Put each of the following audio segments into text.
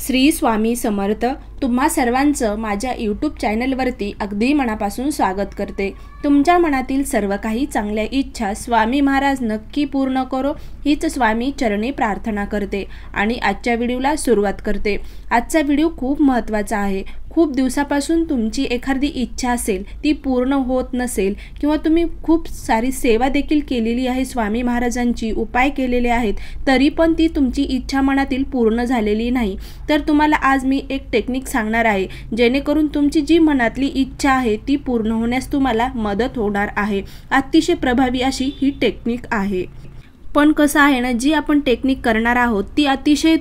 श्री स्वामी समर्थ। तुम्हा सर्वांचं माझ्या यूट्यूब चॅनलवरती अगदी मनापासून स्वागत करते। तुमच्या मनातील सर्व काही चांगल्या इच्छा स्वामी महाराज नक्की पूर्ण करो हीच स्वामी चरणी प्रार्थना करते आणि आजच्या व्हिडिओला सुरुवात करते। आजचा व्हिडिओ खूप महत्त्वाचा आहे। खूप दिवसापासून तुमची एखादी इच्छा असेल ती पूर्ण होत नसेल किंवा तुम्ही खूप सारी सेवा देखील केलेली आहे, स्वामी महाराजांची उपाय केलेले आहेत, तरी पण ती तुमची इच्छा मनातील पूर्ण झालेली नाही, तर तुम्हाला आज मी एक टेक्निक सांगणार आहे जेणेकरून तुमची जी मनातली इच्छा आहे ती पूर्ण होण्यास तुम्हाला मदत होणार आहे। अतिशय प्रभावी अशी ही टेक्निक आहे। पण कसं आहे ना, जी आपण टेक्निक करणार आहोत ती अतिशय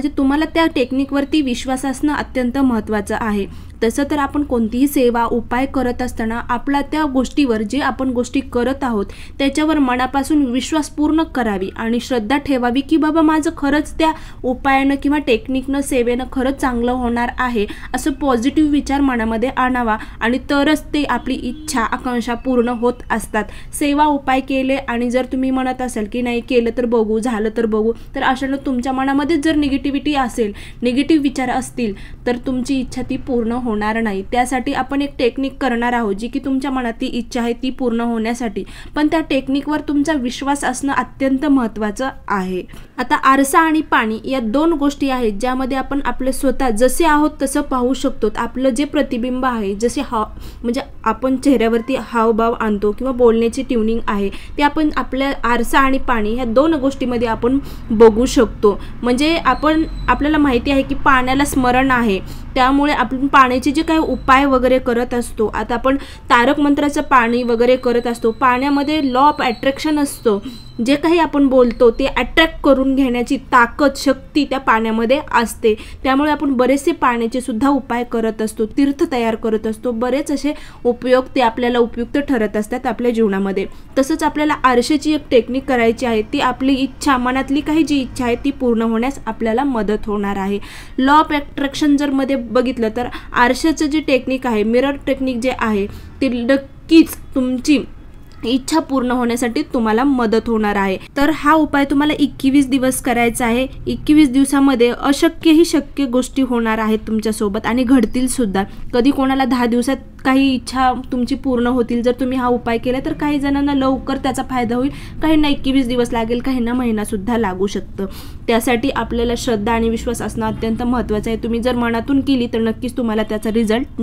तुम्हाला त्या टेक्निकवरती विश्वास असणं अत्यंत महत्त्वाचं आहे। तसं तर आपण कोणतीही सेवा उपाय करत असताना आपला त्या गोष्टीवर जे आपण गोष्टी करत आहोत त्याच्यावर मनापासून विश्वास पूर्ण करावी आणि श्रद्धा ठेवावी की बाबा माझं खरंच त्या उपायानं किंवा टेक्निकनं सेवेनं खरंच चांगलं होणार आहे, असं पॉझिटिव्ह विचार मनामध्ये आणावा आणि तरच ते आपली इच्छा आकांक्षा पूर्ण होत असतात। सेवा उपाय केले आणि जर तुम्ही म्हणत असाल की नाही केलं तर बघू, झालं तर बघू, तर अशानं तुमच्या मनामध्ये जर निगेटिव्हिटी असेल, निगेटिव्ह विचार असतील तर तुमची इच्छा ती पूर्ण होणार नाही। त्यासाठी आपण एक टेक्निक करणार आहोत जी की तुमच्या मनातली इच्छा आहे ती पूर्ण होण्यासाठी, पण त्या टेक्निकवर तुमचा विश्वास असणं अत्यंत महत्त्वाचं आहे। आता आरसा आणि पाणी या दोन गोष्टी आहेत ज्यामध्ये आपण आपले स्वतः जसे आहोत तसं पाहू शकतो। आपलं जे प्रतिबिंब आहे, जसे म्हणजे आपण चेहऱ्यावरती हावभाव आणतो किंवा बोलण्याची ट्युनिंग आहे ते आपण आपल्या आरसा आणि पाणी ह्या दोन गोष्टीमध्ये आपण बघू शकतो। म्हणजे आपल्याला माहिती आहे की पाण्याला स्मरण आहे, त्यामुळे आपण पाण्याचे जे काही उपाय वगैरे करत असतो, आता आपण तारक मंत्राचं पाणी वगैरे करत असतो, पाण्यामध्ये लॉ ऑफ अट्रॅक्शन असतो, जे काही आपण बोलतो ते अट्रॅक्ट करून घेण्याची ताकद शक्ती त्या पाण्यामध्ये असते। त्यामुळे आपण बरेचसे पाण्याचे सुद्धा उपाय करत असतो, तीर्थ तयार करत असतो, बरेच असे उपयोग ते आपल्याला उपयुक्त ठरत असतात आपल्या जीवनामध्ये। तसंच आपल्याला आरशाची एक टेक्निक करायची आहे, ती आपली इच्छा मनातली काही जी इच्छा आहे ती पूर्ण होण्यास आपल्याला मदत होणार आहे। लॉ ऑफ अट्रॅक्शन जर मध्ये बघितलं तर आरशाचं जे टेक्निक आहे, मिरर टेक्निक जे आहे ते नक्कीच तुमची इच्छा पूर्ण होण्यासाठी तुम्हाला मदत होणार आहे। तर हा उपाय तुम्हाला 21 दिवस करायचा आहे। 21 दिवसामध्ये अशक्य ही शक्य गोष्टी होणार आहेत तुमच्यासोबत आणि घडतील सुद्धा। कधी कोणाला 10 दिवसात काही इच्छा तुमची पूर्ण होतील जर तुम्ही हा उपाय केला, तर काही जणांना लवकर त्याचा फायदा होईल, काहींना 21 दिवस लागेल, काहींना महिना सुद्धा लागू शकतं। त्यासाठी आपल्याला श्रद्धा आणि विश्वास असणं अत्यंत महत्त्वाचं आहे। तुम्ही जर मनातून केली तर नक्कीच तुम्हाला त्याचा रिझल्ट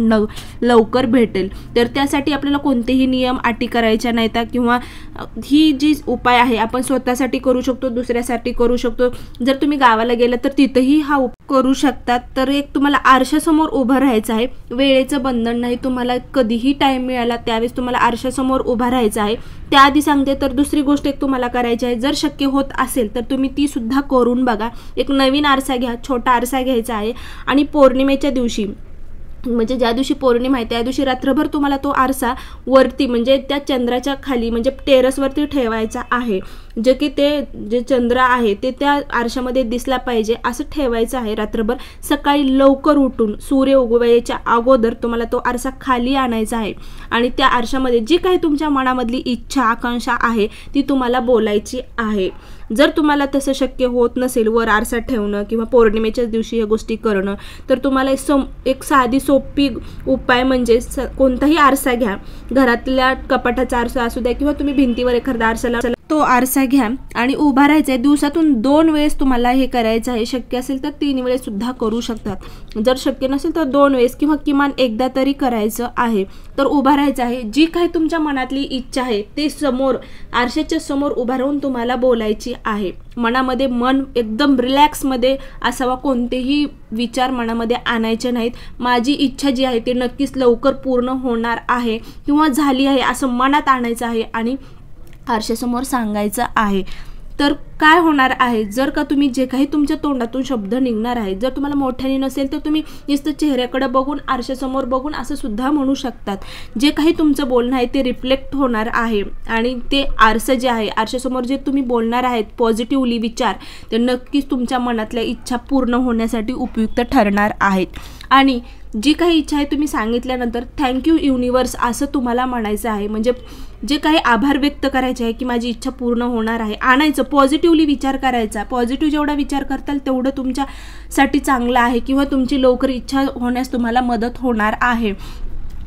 लवकर भेटेल। तर त्यासाठी आपल्याला कोणतेही नियम अटी करायच्या नाहीत किंवा ही जी उपाय आहे आपण स्वतःसाठी करू शकतो, दुसऱ्यासाठी करू शकतो। जर तुम्ही गावाला गेला तर तिथेही हा उपाय करू शकतात। तर एक तुम्हाला आरशासमोर उभं राहायचं आहे, वेळेचं बंधन नाही, तुम्हाला कधीही टाइम मिळाला त्यावेळेस तुम्हाला आरशासमोर उभं राहायचं आहे। त्याआधी सांगते तर दुसरी गोष्ट एक तुम्हाला करायची आहे, जर शक्य होत असेल तर तुम्ही ती सुद्धा करून बघा। एक नवीन आरसा घ्या, छोटा आरसा घ्यायचा आहे आणि पौर्णिमेच्या दिवशी, म्हणजे ज्या दिवशी पौर्णिमा आहे त्या दिवशी रात्रभर तुम्हाला तो आरसा वरती म्हणजे त्या चंद्राच्या खाली म्हणजे टेरेसवरती ठेवायचा आहे, जे की ते जे चंद्र आहे ते त्या आरशामध्ये दिसला पाहिजे असं ठेवायचं आहे रात्रभर। सकाळी लवकर उठून सूर्य उगवायच्या अगोदर तुम्हाला तो आरसा खाली आणायचा आहे आणि त्या आरशामध्ये जी काही तुमच्या मनामधली इच्छा आकांक्षा आहे ती तुम्हाला बोलायची आहे। जर तुम्हाला तसं शक्य होत नसेल वर आरसा ठेवणं किंवा पौर्णिमेच्या दिवशी या गोष्टी करणं, तर तुम्हाला एक साधी सोपी उपाय म्हणजे कोणताही आरसा घ्या, घरातल्या कपाटाचा आरसा असू द्या किंवा तुम्ही भिंतीवर एखादा आरसा तो आरसा घ्या आणि उभा राहायचं आहे। दिवसातून 2 वेळेस तुम्हाला हे करायचं आहे, शक्य असेल तर 3 वेळेस सुद्धा करू शकतात, जर शक्य नसेल तर 2 वेळेस किंवा किमान एकदा तरी करायचं आहे। तर उभा राहायचं आहे, जी काही तुमच्या मनातली इच्छा आहे ते समोर आरशाच्या समोर उभा राहून तुम्हाला बोलायची आहे। मनामध्ये मन एकदम रिलॅक्समध्ये असावा, कोणतेही विचार मनामध्ये आणायचे नाहीत। माझी इच्छा जी आहे ती नक्कीच लवकर पूर्ण होणार आहे किंवा झाली आहे असं मनात आणायचं आहे आणि आरशासमोर सांगायचं आहे। तर काय होणार आहे, जर का तुम्ही जे काही तुमच्या तोंडातून शब्द निघणार आहेत, जर तुम्हाला मोठ्याने नसेल तर तुम्ही नुसतं चेहऱ्याकडे बघून आरशासमोर बघून असं सुद्धा म्हणू शकतात। जे काही तुमचं बोलणं आहे ते रिफ्लेक्ट होणार आहे आणि ते आरसा जे आहे आरशासमोर जे तुम्ही बोलणार आहेत पॉझिटिव्हली विचार, ते नक्कीच तुमच्या मनातल्या इच्छा पूर्ण होण्यासाठी उपयुक्त ठरणार आहेत। आणि जी काही इच्छा आहे तुम्ही सांगितल्यानंतर थँक्यू युनिवर्स असं तुम्हाला म्हणायचं आहे। म्हणजे जे काही आभार व्यक्त करायचे आहे की माझी इच्छा पूर्ण होणार आहे, आणायचं, पॉझिटिव्हली विचार करायचा. पॉझिटिव्ह जेवढा विचार करताल तेवढं तुमच्यासाठी चांगलं आहे किंवा तुमची लवकर इच्छा होण्यास तुम्हाला मदत होणार आहे.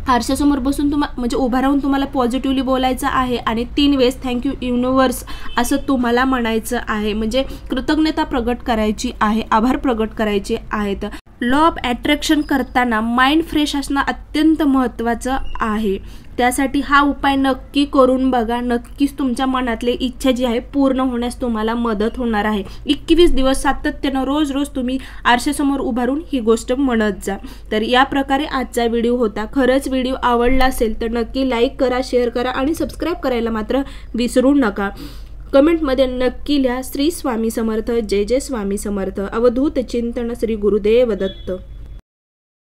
आरशासमोर बसून म्हणजे उभा राहून तुम्हाला पॉझिटिव्हली बोलायचं आहे आणि 3 वेळेस थँक्यू युनिवर्स असं तुम्हाला म्हणायचं आहे. म्हणजे कृतज्ञता प्रगट करायची आहे, आभार प्रगट करायचे आहेत. लॉ ऑफ अट्रॅक्शन करताना माइंड फ्रेश असणं अत्यंत महत्त्वाचं आहे. त्यासाठी हा उपाय नक्की करून बघा. नक्कीच तुमच्या मनातली इच्छा जी आहे पूर्ण होण्यास तुम्हाला मदत होणार आहे. 21 दिवस सातत्यानं रोज तुम्ही आरशासमोर उभारून ही गोष्ट म्हणत जा. तर या प्रकारे आजचा व्हिडिओ होता. खरंच व्हिडिओ आवडला असेल तर नक्की लाईक करा, शेअर करा आणि सबस्क्राईब करायला मात्र विसरू नका. कमेंटमध्ये नक्की लिहा. श्री स्वामी समर्थ. जय जय स्वामी समर्थ. अवधूत चिंतन. श्री गुरुदेव दत्त.